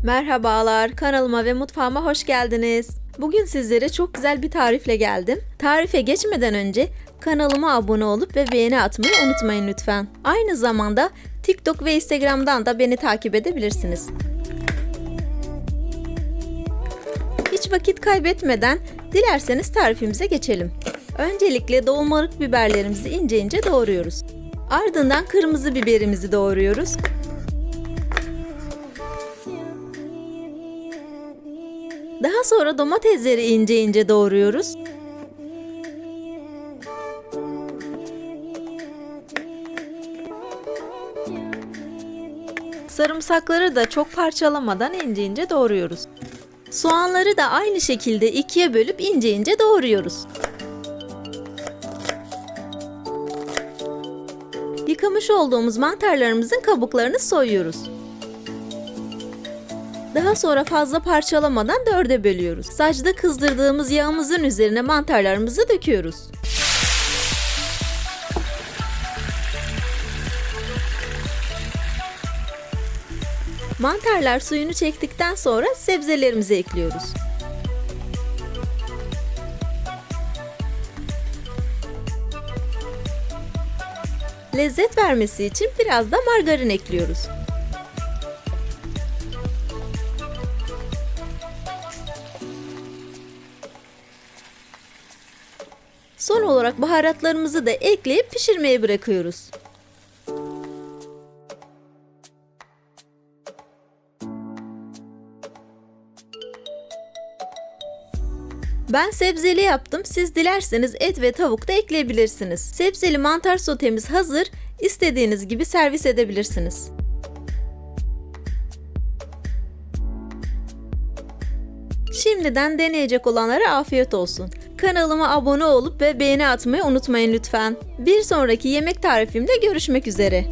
Merhabalar, kanalıma ve mutfağıma hoş geldiniz. Bugün sizlere çok güzel bir tarifle geldim. Tarife geçmeden önce kanalıma abone olup ve beğeni atmayı unutmayın lütfen. Aynı zamanda TikTok ve Instagram'dan da beni takip edebilirsiniz. Hiç vakit kaybetmeden dilerseniz tarifimize geçelim. Öncelikle dolmalık biberlerimizi ince ince doğruyoruz. Ardından kırmızı biberimizi doğruyoruz. Daha sonra domatesleri ince ince doğruyoruz. Sarımsakları da çok parçalamadan ince ince doğruyoruz. Soğanları da aynı şekilde ikiye bölüp ince ince doğruyoruz. Yıkamış olduğumuz mantarlarımızın kabuklarını soyuyoruz. Daha sonra fazla parçalamadan dörde bölüyoruz. Sacda kızdırdığımız yağımızın üzerine mantarlarımızı döküyoruz. Mantarlar suyunu çektikten sonra sebzelerimizi ekliyoruz. Lezzet vermesi için biraz da margarin ekliyoruz. Son olarak baharatlarımızı da ekleyip pişirmeye bırakıyoruz. Ben sebzeli yaptım. Siz dilerseniz et ve tavuk da ekleyebilirsiniz. Sebzeli mantar sotemiz hazır. İstediğiniz gibi servis edebilirsiniz. Şimdiden deneyecek olanlara afiyet olsun. Kanalıma abone olup ve beğeni atmayı unutmayın lütfen. Bir sonraki yemek tarifimde görüşmek üzere.